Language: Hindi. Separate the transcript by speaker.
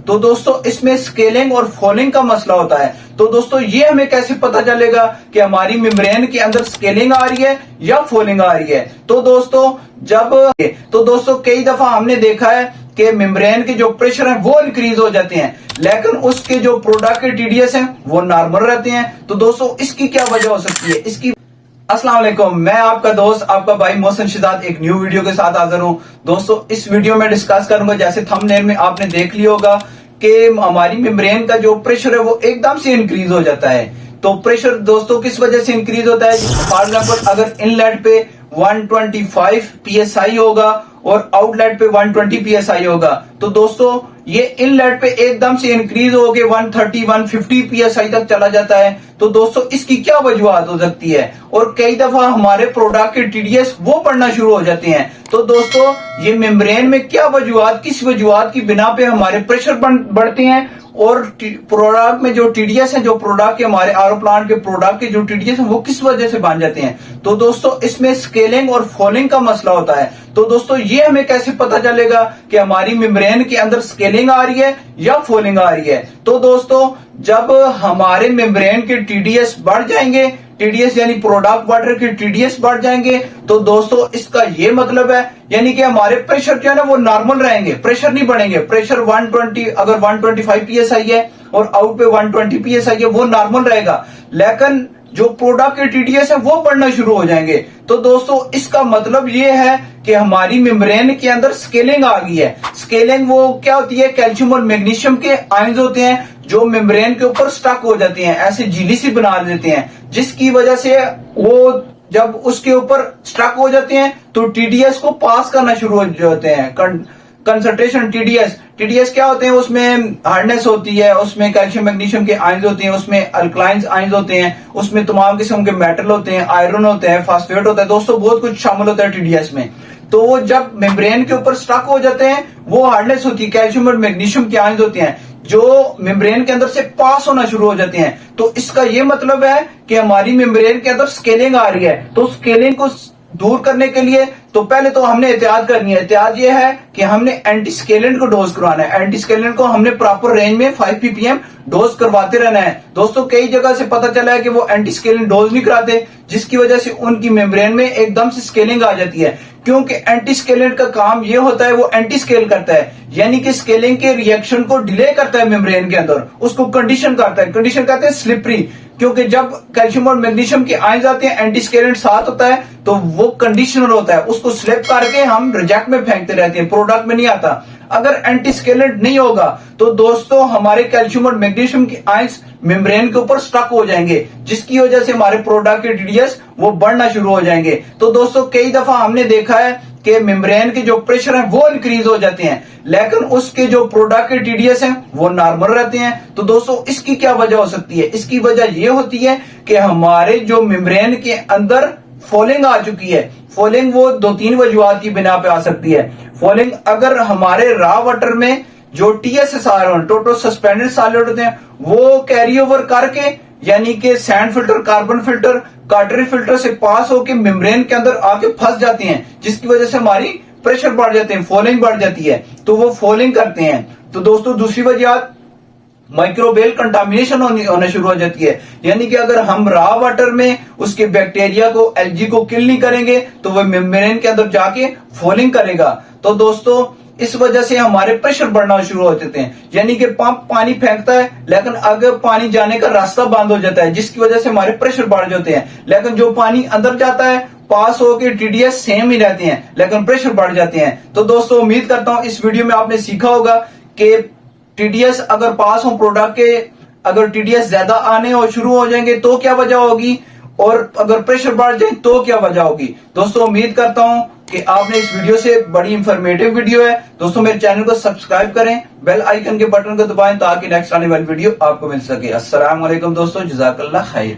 Speaker 1: तो दोस्तों इसमें स्केलिंग और फॉलिंग का मसला होता है। तो दोस्तों ये हमें कैसे पता चलेगा कि हमारी मेम्ब्रेन के अंदर स्केलिंग आ रही है या फॉलिंग आ रही है? तो दोस्तों कई दफा हमने देखा है कि मेम्ब्रेन के जो प्रेशर है वो इंक्रीज हो जाते हैं, लेकिन उसके जो प्रोडक्ट के टीडीएस हैं वो नॉर्मल रहते हैं। तो दोस्तों इसकी क्या वजह हो सकती है? अस्सलाम वालेकुम, मैं आपका दोस्त आपका भाई मोहसिन शहजाद एक न्यू वीडियो के साथ हाजिर हूं। दोस्तों इस वीडियो में डिस्कस करूंगा, जैसे थंबनेल में आपने देख लिया होगा कि हमारी मेम्ब्रेन का जो प्रेशर है वो एकदम से इंक्रीज हो जाता है। तो प्रेशर दोस्तों किस वजह से इंक्रीज होता है? फॉर एग्जाम्पल अगर इनलेट पे 125 psi होगा और आउटलेट पे 120 psi होगा, तो दोस्तों ये इनलेट पे एकदम से इंक्रीज होके 130-150 psi तक चला जाता है। तो दोस्तों इसकी क्या वजूहत हो सकती है? और कई दफा हमारे प्रोडक्ट के टीडीएस वो बढ़ना शुरू हो जाते हैं। तो दोस्तों ये मेम्ब्रेन में क्या वजूहत, किस वजूहत की बिना पे हमारे प्रेशर बढ़ते हैं और प्रोडक्ट में जो टीडीएस है, जो प्रोडक्ट के हमारे आरओ प्लांट के प्रोडक्ट के जो टीडीएस है वो किस वजह से बन जाते हैं? तो दोस्तों इसमें स्केलिंग और फॉलिंग का मसला होता है। तो दोस्तों ये हमें कैसे पता चलेगा कि हमारी मेम्ब्रेन के अंदर स्केलिंग आ रही है या फॉलिंग आ रही है? तो दोस्तों जब हमारे मेम्ब्रेन के टीडीएस बढ़ जाएंगे, टीडीएस यानी प्रोडक्ट वाटर के टीडीएस बढ़ जाएंगे, तो दोस्तों इसका ये मतलब है यानी कि हमारे प्रेशर जो है ना वो नॉर्मल रहेंगे, प्रेशर नहीं बढ़ेंगे। प्रेशर 120 अगर 125 psi है और आउट पे 120 psi है वो नॉर्मल रहेगा, लेकिन जो प्रोडक्ट के टीडीएस है वो बढ़ना शुरू हो जाएंगे। तो दोस्तों इसका मतलब ये है कि हमारी मेम्ब्रेन के अंदर स्केलिंग आ गई है। स्केलिंग वो क्या होती है? कैल्शियम और मैग्नीशियम के आयंस होते हैं जो मेम्ब्रेन के ऊपर स्टक हो जाते हैं, ऐसे झिल्ली सी बना देते हैं, जिसकी वजह से वो जब उसके ऊपर स्टक हो जाते हैं तो टीडीएस को पास करना शुरू हो जाते हैं। कंसंट्रेशन टीडीएस क्या होते हैं? उसमें हार्डनेस होती है, उसमें कैल्शियम मैग्नीशियम के आयंस होते हैं, उसमें अल्कलाइंस आयंस होते हैं, उसमें तमाम किस्म के मेटल होते हैं, आयरन होते हैं, फास्फेट होता है, दोस्तों बहुत कुछ शामिल होता है टीडीएस में। तो वो जब मेम्ब्रेन के ऊपर स्टक हो जाते हैं वो हार्डनेस होती है, कैल्शियम और मैग्नीशियम के आयंस होते हैं जो मेम्ब्रेन के अंदर से पास होना शुरू हो जाते हैं। तो इसका ये मतलब है कि हमारी मेम्ब्रेन के अंदर स्केलिंग आ रही है। तो स्केलिंग को दूर करने के लिए तो पहले तो हमने एहतियात करनी है। एहतियात ये है कि हमने एंटी स्केलेंट को डोज करवाना है। एंटी स्केलेंट को हमने प्रॉपर रेंज में 5 ppm डोज करवाते रहना है। दोस्तों कई जगह से पता चला है कि वो एंटी स्केलेंट डोज नहीं कराते, जिसकी वजह से उनकी मेम्ब्रेन में एकदम से स्केलिंग आ जाती है। क्योंकि एंटी स्केलेंट का काम ये होता है, वो एंटी स्केल करता है, यानी कि स्केलिंग के रिएक्शन को डिले करता है मेम्ब्रेन के अंदर, उसको कंडीशन करता है। कंडीशन कहते हैं स्लिपरी, क्योंकि जब कैल्शियम और मैग्नीशियम के आयंस आते हैं, एंटी स्केलेंट साथ होता है, तो वो कंडीशनर होता है, उसको स्लिप करके हम रिजेक्ट में फेंकते रहते हैं, प्रोडक्ट में नहीं आता। अगर एंटी स्केलेंट नहीं होगा तो दोस्तों हमारे कैल्शियम और मैग्नीशियम के आयंस मेम्ब्रेन के ऊपर स्टक हो जाएंगे, जिसकी वजह से हमारे प्रोडक्ट के टीडीएस वो बढ़ना शुरू हो जाएंगे। तो दोस्तों कई दफा हमने देखा है कि मेम्ब्रेन के जो प्रेशर है वो इंक्रीज हो जाते हैं, लेकिन उसके जो प्रोडक्ट के टीडीएस हैं वो नॉर्मल रहते हैं। तो दोस्तों इसकी क्या वजह हो सकती है? इसकी वजह ये होती है कि हमारे जो मेम्ब्रेन के अंदर फॉलिंग आ चुकी है। फॉलिंग वो 2-3 वजूहत की बिना पे आ सकती है। फॉलिंग अगर हमारे रॉ वाटर में जो TSSR टोटल सस्पेंडेड सॉलिड होते हैं वो कैरी ओवर करके, यानी कि sand filter, carbon filter, cartridge filter से पास होके मेम्ब्रेन के अंदर आके फंस जाते हैं, जिसकी वजह से हमारी प्रेशर बढ़ जाते हैं, फॉलिंग बढ़ जाती है, तो वो फॉलिंग करते हैं। तो दोस्तों दूसरी वजह माइक्रोबियल कंटामिनेशन होना शुरू हो जाती है, यानी कि अगर हम रॉ वाटर में उसके बैक्टीरिया को, एल्गी को किल नहीं करेंगे तो वो मेम्ब्रेन के अंदर जाके फॉलिंग करेगा। तो दोस्तों इस वजह से हमारे प्रेशर बढ़ना शुरू हो जाते हैं, यानी कि पंप पानी फेंकता है लेकिन अगर पानी जाने का रास्ता बंद हो जाता है, जिसकी वजह से हमारे प्रेशर बढ़ जाते हैं। लेकिन जो पानी अंदर जाता है पास होके टीडीएस सेम ही रहते हैं, लेकिन प्रेशर बढ़ जाते हैं। तो दोस्तों उम्मीद करता हूं इस वीडियो में आपने सीखा होगा कि टीडीएस अगर पास हो प्रोडक्ट के, अगर टीडीएस ज्यादा आने और शुरू हो जाएंगे तो क्या वजह होगी, और अगर प्रेशर बढ़ जाए तो क्या वजह होगी। दोस्तों उम्मीद करता हूं कि आपने इस वीडियो से, बड़ी इंफॉर्मेटिव वीडियो है दोस्तों, मेरे चैनल को सब्सक्राइब करें, बेल आइकन के बटन को दबाएं ताकि नेक्स्ट आने वाली वीडियो आपको मिल सके। अस्सलाम वालेकुम दोस्तों, जज़ाकल्लाह खैर।